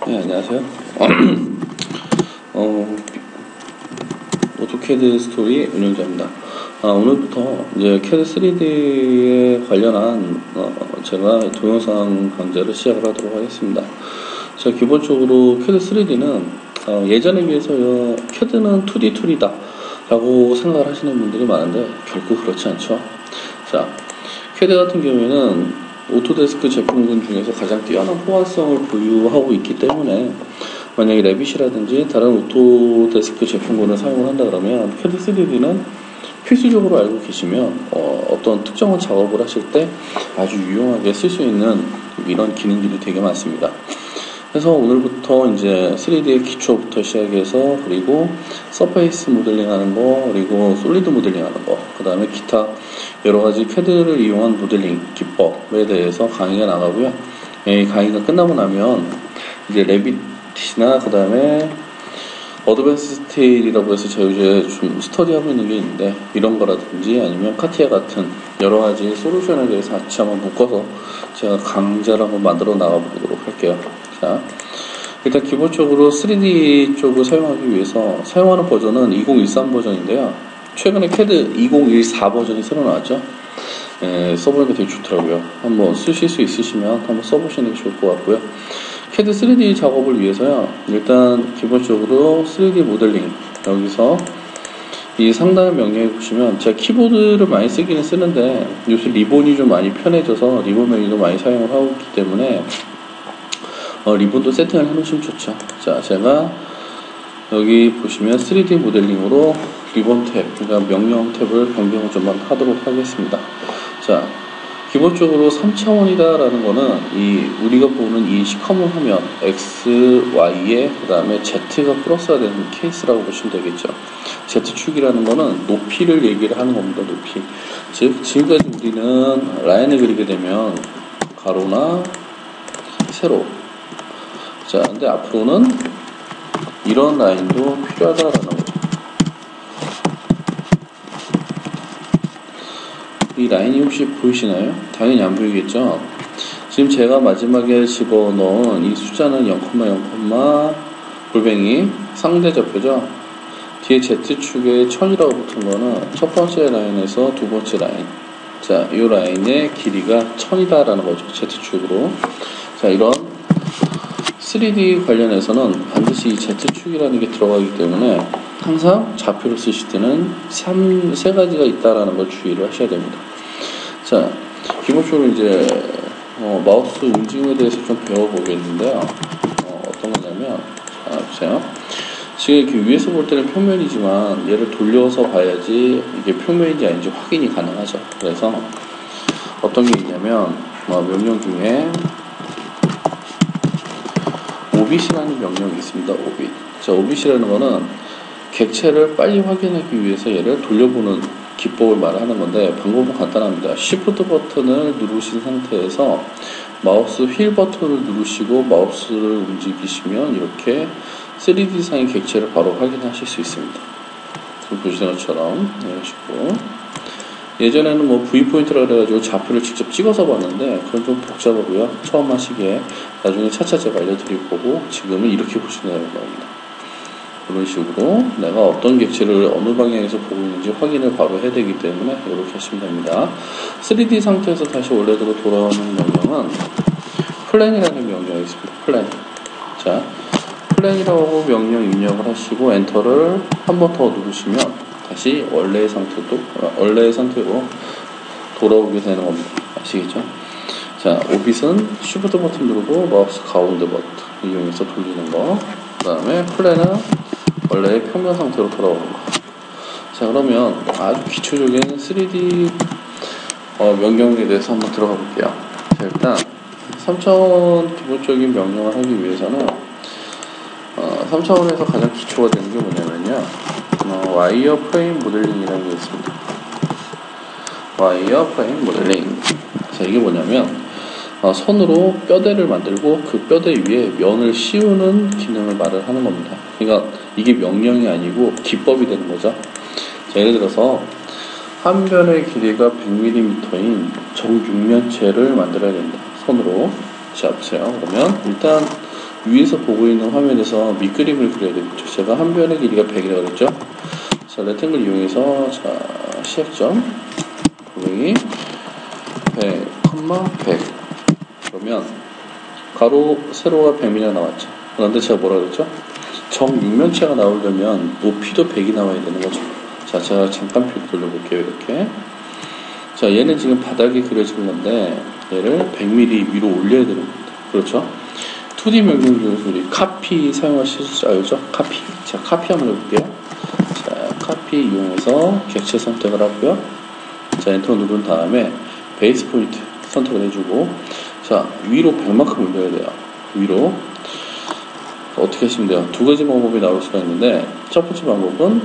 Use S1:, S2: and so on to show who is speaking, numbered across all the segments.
S1: 네, 안녕하세요. 오토캐드 스토리 운영자입니다. 오늘부터 이제 캐드 3D에 관련한 제가 동영상 강좌를 시작을 하도록 하겠습니다. 자, 기본적으로 캐드 3D는 예전에 비해서 캐드는 2D 툴이다 라고 생각을 하시는 분들이 많은데 결코 그렇지 않죠. 자, 캐드 같은 경우에는 오토데스크 제품군 중에서 가장 뛰어난 호환성을 보유하고 있기 때문에 만약에 레빗이라든지 다른 오토데스크 제품군을 사용을 한다 그러면 캐드 3D는 필수적으로 알고 계시면 어떤 특정한 작업을 하실 때 아주 유용하게 쓸 수 있는 이런 기능들이 되게 많습니다. 그래서 오늘부터 이제 3D의 기초부터 시작해서 그리고 서페이스 모델링 하는 거, 그리고 솔리드 모델링 하는 거, 그 다음에 기타 여러가지 캐드를 이용한 모델링 기법에 대해서 강의가 나가고요. 이 강의가 끝나고 나면 이제 레빗이나 그 다음에 어드밴스 스테일이라고 해서 제가 요새 좀 스터디하고 있는 게 있는데 이런 거라든지 아니면 카티아 같은 여러가지 솔루션에 대해서 같이 한번 묶어서 제가 강좌를 한번 만들어 나가보도록 할게요. 자, 일단 기본적으로 3D 쪽을 사용하기 위해서 사용하는 버전은 2013 버전인데요. 최근에 캐드 2014 버전이 새로 나왔죠. 써보니까 되게 좋더라고요. 한번 쓰실 수 있으시면 한번 써보시는 게 좋을 것 같고요. 캐드 3D 작업을 위해서요. 일단 기본적으로 3D 모델링 여기서 이 상단의 명령에 보시면 제가 키보드를 많이 쓰기는 쓰는데 요새 리본이 좀 많이 편해져서 리본 메뉴도 많이 사용을 하고 있기 때문에 리본도 세팅을 해놓으시면 좋죠. 자, 제가 여기 보시면 3D 모델링으로 리본 탭, 그러니까 명령 탭을 변경을 좀 하도록 하겠습니다. 자, 기본적으로 3차원이다 라는 거는 우리가 보는 이 시커먼 화면 X, Y에 그 다음에 Z가 플러스가 되는 케이스라고 보시면 되겠죠. Z축이라는 거는 높이를 얘기를 하는 겁니다. 높이. 즉 지금까지 우리는 라인을 그리게 되면 가로나 세로, 자, 근데 앞으로는 이런 라인도 필요하다라는 거죠. 이 라인이 혹시 보이시나요? 당연히 안 보이겠죠? 지금 제가 마지막에 집어넣은 이 숫자는 0,0, 골뱅이 상대좌표죠? 뒤에 Z축에 1000이라고 붙은 거는 첫 번째 라인에서 두 번째 라인. 자, 이 라인의 길이가 1000이다라는 거죠. Z축으로. 자, 이런 3D 관련해서는 반드시 이 Z축이라는 게 들어가기 때문에 항상 좌표를 쓰실 때는 세 가지가 있다라는 걸 주의를 하셔야 됩니다. 자, 기본적으로 이제 마우스 움직임에 대해서 좀 배워보겠는데요. 어떤 거냐면, 자, 보세요. 지금 이렇게 위에서 볼 때는 평면이지만 얘를 돌려서 봐야지 이게 평면인지 아닌지 확인이 가능하죠. 그래서 어떤 게 있냐면 명령 중에 오빗이라는 명령이 있습니다. 오빗. 자, 오빗이라는 거는 객체를 빨리 확인하기 위해서 얘를 돌려보는 기법을 말하는 건데 방법은 간단합니다. Shift 버튼을 누르신 상태에서 마우스 휠 버튼을 누르시고 마우스를 움직이시면 이렇게 3D상의 객체를 바로 확인하실 수 있습니다. 지금 보시는 것처럼 이런 식으로. 예전에는 V포인트라 그래가지고 좌표를 직접 찍어서 봤는데 그건 좀 복잡하고요. 처음 하시기에 나중에 차차 제가 알려드릴 거고 지금은 이렇게 보시면 되는 겁니다. 이런 식으로 내가 어떤 객체를 어느 방향에서 보고 있는지 확인을 바로 해야 되기 때문에 이렇게 하시면 됩니다. 3D 상태에서 다시 원래대로 돌아오는 명령은 플랜이라는 명령이 있습니다. 플랜. 자, 플랜이라고 명령 입력을 하시고 엔터를 한 번 더 누르시면 다시 원래의 상태로 돌아오게 되는 겁니다. 아시겠죠? 자, 오빗은 Shift 버튼 누르고 마우스 가운데 버튼 이용해서 돌리는 거. 그 다음에 플랜은 원래의 평면 상태로 돌아오는 거. 자, 그러면 아주 기초적인 3D 명령에 대해서 한번 들어가 볼게요. 자, 일단 3차원 기본적인 명령을 하기 위해서는 3차원에서 가장 기초가 되는 게 뭐냐면요. 와이어 프레임 모델링이라는 게 있습니다. 와이어 프레임 모델링. 자, 이게 뭐냐면 선으로 뼈대를 만들고 그 뼈대 위에 면을 씌우는 기능을 말을 하는 겁니다. 그러니까 이게 명령이 아니고 기법이 되는 거죠. 자, 예를 들어서 한 변의 길이가 100mm인 정육면체를 만들어야 됩니다. 선으로. 자, 보세요. 그러면 일단 위에서 보고 있는 화면에서 밑그림을 그려야 되겠죠. 제가 한 변의 길이가 100이라고 그랬죠. 자, 레탱글 이용해서, 자, 시작점. 분명히 100, 100. 그러면, 가로, 세로가 100mm 나왔죠. 그런데 제가 뭐라 그랬죠? 정육면체가 나오려면 높이도 100이 나와야 되는 거죠. 자, 제가 잠깐 뷰 돌려볼게요. 이렇게. 자, 얘는 지금 바닥에 그려진 건데, 얘를 100mm 위로 올려야 되는 겁니다. 그렇죠? 2D 명령 중에서 우리 카피 사용하실 줄 알죠? 카피. 자, 카피 한번 해볼게요. 자, 카피 이용해서 객체 선택을 하고요. 자, 엔터 누른 다음에 베이스 포인트 선택을 해주고, 자, 위로 100만큼 올려야 돼요. 위로. 어떻게 하시면 돼요? 두 가지 방법이 나올 수가 있는데, 첫 번째 방법은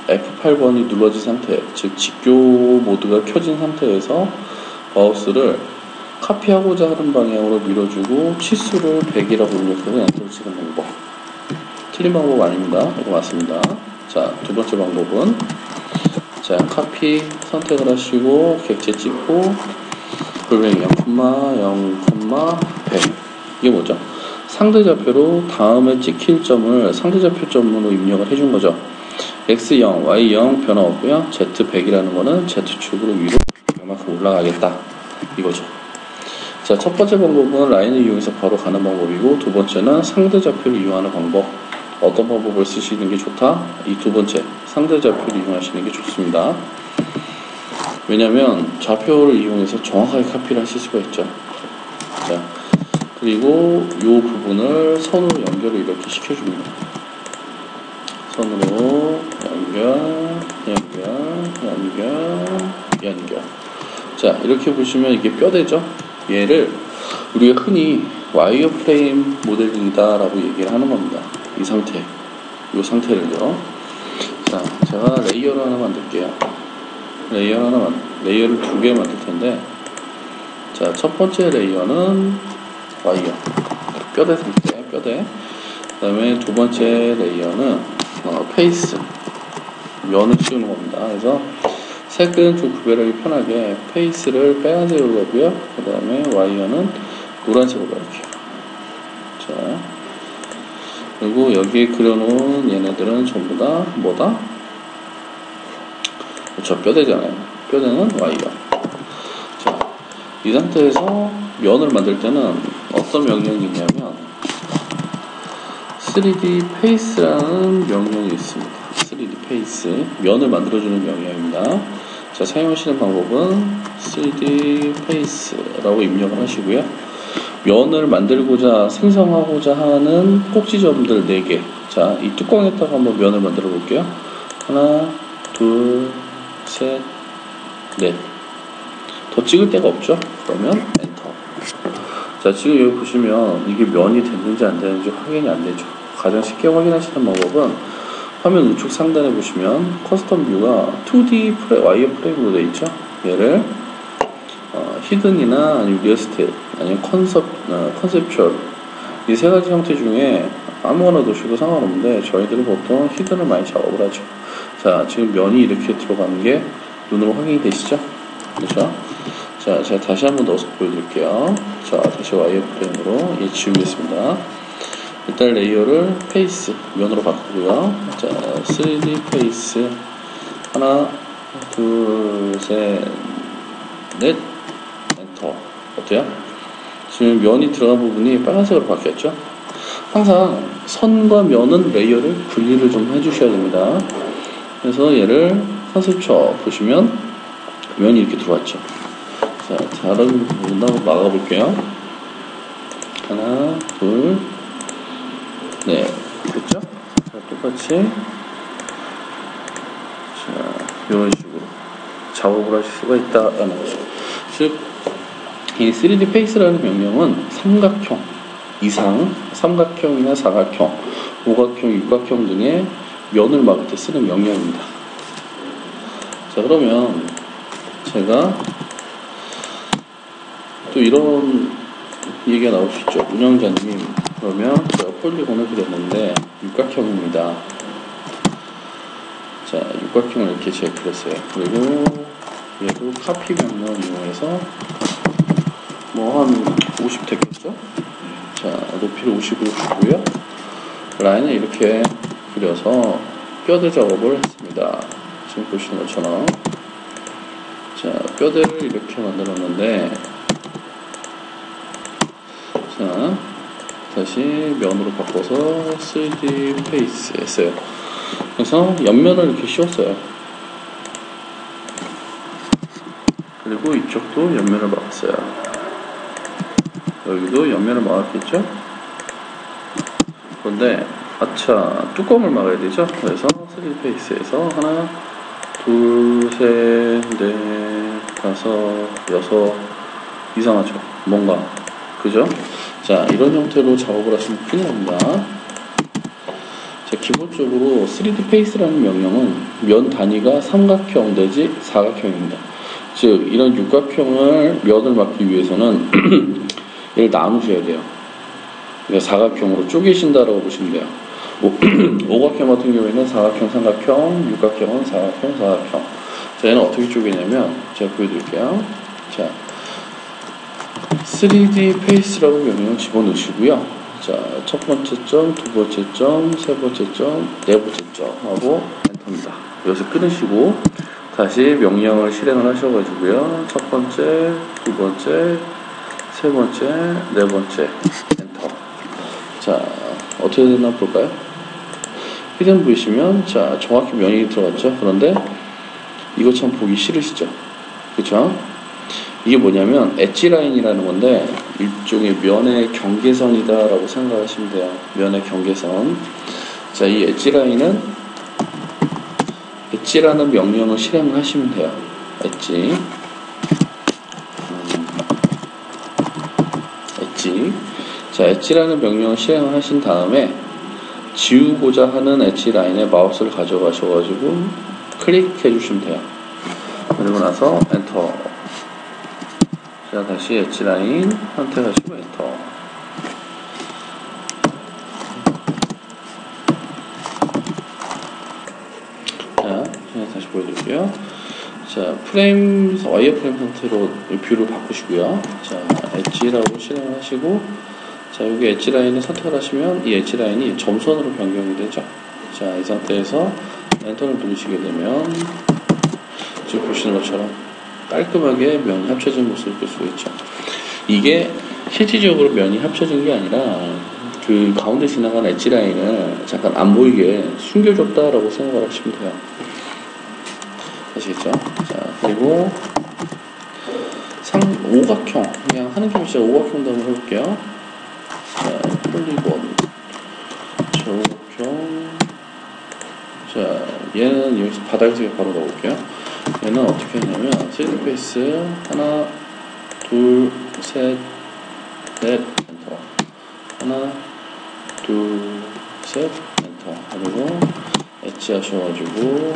S1: F8번이 눌러진 상태, 즉 직교 모드가 켜진 상태에서 마우스를 카피하고자 하는 방향으로 밀어주고 치수를 100이라고 입력해서 엔터를 치는 방법. 틀린 방법 아닙니다. 이거 맞습니다. 자, 두 번째 방법은, 자, 카피 선택을 하시고 객체 찍고 골뱅이 0,0,100. 이게 뭐죠? 상대좌표로 다음에 찍힐 점을 상대좌표점으로 입력을 해준 거죠. X0, Y0 변화 없고요. Z100이라는 거는 Z축으로 위로 그만큼 올라가겠다. 이거죠. 자, 첫 번째 방법은 라인을 이용해서 바로 가는 방법이고, 두 번째는 상대좌표를 이용하는 방법. 어떤 방법을 쓰시는 게 좋다? 이 두 번째, 상대좌표를 이용하시는 게 좋습니다. 왜냐면 좌표를 이용해서 정확하게 카피를 하실 수가 있죠. 자, 그리고 이 부분을 선으로 연결을 이렇게 시켜줍니다. 선으로 연결. 자, 이렇게 보시면 이게 뼈대죠. 얘를 우리가 흔히 와이어프레임 모델링이다 라고 얘기를 하는 겁니다. 이 상태, 이 상태를요. 자, 제가 레이어를 하나 만들게요. 레이어를 두 개 만들 텐데, 자, 첫 번째 레이어는 와이어, 뼈대 상태, 뼈대. 그 다음에 두 번째 레이어는 페이스, 면을 씌우는 겁니다. 그래서 색은 좀 구별하기 편하게 페이스를 빨간색으로 하고요. 그 다음에 와이어는 노란색으로 할게요. 자, 그리고 여기에 그려놓은 얘네들은 전부 다 뭐다? 그렇죠, 뼈대잖아요. 뼈대는 와이어. 자, 이 상태에서 면을 만들 때는 어떤 명령이 있냐면 3D 페이스라는 명령이 있습니다. 3D 페이스, 면을 만들어주는 명령입니다. 자, 사용하시는 방법은 3D 페이스라고 입력을 하시고요. 면을 만들고자 생성하고자 하는 꼭지점들 4개. 자, 이 뚜껑에다가 한번 면을 만들어 볼게요. 하나, 둘, 셋, 넷. 더 찍을 데가 없죠? 그러면 엔터. 자, 지금 여기 보시면 이게 면이 됐는지 안 되는지 확인이 안 되죠. 가장 쉽게 확인하시는 방법은 화면 우측 상단에 보시면 커스텀 뷰가 2D 와이어 프레임으로 되어 있죠. 얘를 히든이나 아니면 리얼스테이트 아니면 컨셉추얼 이 세 가지 형태 중에 아무거나 놓으셔도 상관없는데 저희들은 보통 히든을 많이 작업을 하죠. 자, 지금 면이 이렇게 들어가는 게 눈으로 확인이 되시죠? 그렇죠? 자, 제가 다시 한번 넣어서 보여드릴게요. 자, 다시 와이어 프레임으로 지우겠습니다. 일단 레이어를 페이스, 면으로 바꾸고요. 자, 3D 페이스 하나, 둘, 셋, 넷, 엔터. 어때요? 지금 면이 들어간 부분이 빨간색으로 바뀌었죠? 항상 선과 면은 레이어를 분리를 좀 해주셔야 됩니다. 그래서 얘를 컨셉처 보시면 면이 이렇게 들어왔죠. 자, 다른 부분도 한번 막아볼게요. 하나, 둘, 네, 됐죠? 자, 똑같이 자, 이런 식으로 작업을 하실 수가 있다라는 거죠. 즉, 이 3D 페이스라는 명령은 삼각형 이상, 삼각형이나 사각형, 오각형, 육각형 등의 면을 막을 때 쓰는 명령입니다. 자, 그러면 제가 또 이런 얘기가 나올 수 있죠. 운영자님, 그러면 제가 폴리곤을 그렸는데 육각형입니다. 자, 육각형을 이렇게 제가 그렸어요. 그리고 얘도 카피 명령을 이용해서 뭐 한 50 됐겠죠? 자, 자, 높이를 50으로 주고요. 라인을 이렇게 그려서 뼈대 작업을 했습니다. 지금 보시는 것처럼. 자, 뼈대를 이렇게 만들었는데, 자, 다시 면으로 바꿔서 3D 페이스 했어요. 그래서 옆면을 이렇게 씌웠어요. 그리고 이쪽도 옆면을 막았어요. 여기도 옆면을 막았겠죠? 그런데 아차, 뚜껑을 막아야 되죠? 그래서 3D 페이스에서 하나, 둘, 셋, 넷, 다섯, 여섯. 이상하죠? 뭔가, 그죠? 자, 이런 형태로 작업을 하시면 큰일 납니다. 자, 기본적으로 3D 페이스라는 명령은 면 단위가 삼각형 내지 사각형입니다. 즉, 이런 육각형을 면을 막기 위해서는 얘를 나누셔야 돼요. 그러니까 사각형으로 쪼개신다라고 보시면 돼요. 오각형 같은 경우에는 사각형, 삼각형, 육각형은 사각형, 사각형. 자, 얘는 어떻게 쪼개냐면, 제가 보여드릴게요. 자, 3D 페이스라고 명령을 집어넣으시고요. 자, 첫 번째 점, 두 번째 점, 세 번째 점, 네 번째 점 하고 엔터입니다. 여기서 끊으시고 다시 명령을 실행을 하셔가지고요. 첫 번째, 두 번째, 세 번째, 네 번째 엔터. 자, 어떻게 됐나 볼까요? 히든 보시면 자, 정확히 면이 들어갔죠. 그런데 이거 참 보기 싫으시죠? 그쵸? 이게 뭐냐면 엣지 라인이라는 건데 일종의 면의 경계선이다라고 생각하시면 돼요. 면의 경계선. 자, 이 엣지 라인은 엣지라는 명령을 실행하시면 돼요. 엣지. 엣지. 자, 엣지라는 명령을 실행하신 다음에 지우고자 하는 엣지 라인에 마우스를 가져가셔가지고 클릭해 주시면 돼요. 그리고 나서 엔터. 자, 다시 엣지 라인 선택하시고 엔터. 자, 다시 보여드릴게요. 자, 프레임, 와이어프레임 상태로 뷰를 바꾸시고요. 자, 엣지라고 실행을 하시고, 자, 여기 엣지 라인을 선택을 하시면 이 엣지 라인이 점선으로 변경이 되죠. 자, 이 상태에서 엔터를 누르시게 되면 지금 보시는 것처럼 깔끔하게 면이 합쳐진 모습을 볼 수가 있죠. 이게 실질적으로 면이 합쳐진 게 아니라 그 가운데 지나간 엣지 라인을 잠깐 안 보이게 숨겨줬다라고 생각을 하시면 돼요. 아시겠죠? 자, 그리고 오각형, 그냥 하는 김에 제가 오각형도 한번 해볼게요. 자, 폴리곤, 오각형. 자, 얘는 여기서 바닥에서 바로 넣어볼게요. 얘는 어떻게 하냐면 3D 페이스 하나, 둘, 셋, 넷, 엔터. 하나, 둘, 셋, 엔터. 그리고 엣지 하셔가지고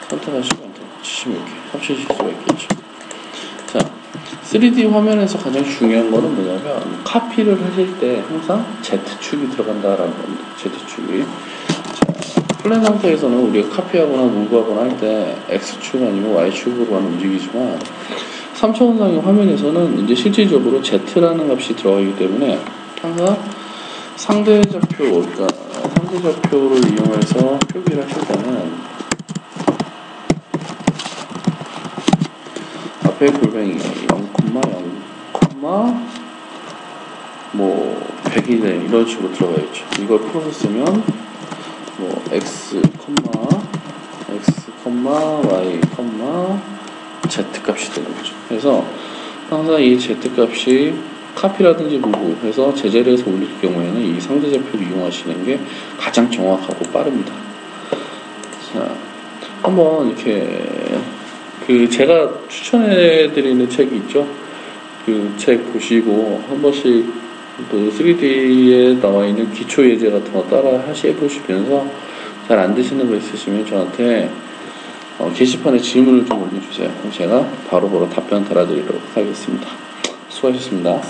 S1: 선택하시고 엔터 치시면 이렇게 합치실 수가 있겠죠. 자, 3D 화면에서 가장 중요한 거는 뭐냐면 카피를 하실 때 항상 Z축이 들어간다라는 겁니다. Z축이. 플랜 상태에서는 우리가 카피하거나 무브하거나 할 때 X축 아니면 Y축으로만 움직이지만 3차원상의 화면에서는 이제 실질적으로 Z라는 값이 들어가기 때문에 항상 상대좌표, 그러니까 상대좌표를 이용해서 표기를 하실 때는 앞에 골뱅이 0,0, 뭐 100이네 이런 식으로 들어가야죠. 이걸 풀어서 쓰면 뭐 x, y, z 값이 되는 거죠. 그래서 항상 이 z 값이 카피라든지 무브 해서 제자리에서 올릴 경우에는 이 상대좌표를 이용하시는 게 가장 정확하고 빠릅니다. 자, 한번 이렇게 그 제가 추천해드리는 책이 있죠. 그 책 보시고 한 번씩 또 3D에 나와 있는 기초 예제 같은 거 따라 해보시면서 잘 안 되시는 거 있으시면 저한테 게시판에 질문을 좀 올려주세요. 그럼 제가 바로바로 답변 달아드리도록 하겠습니다. 수고하셨습니다.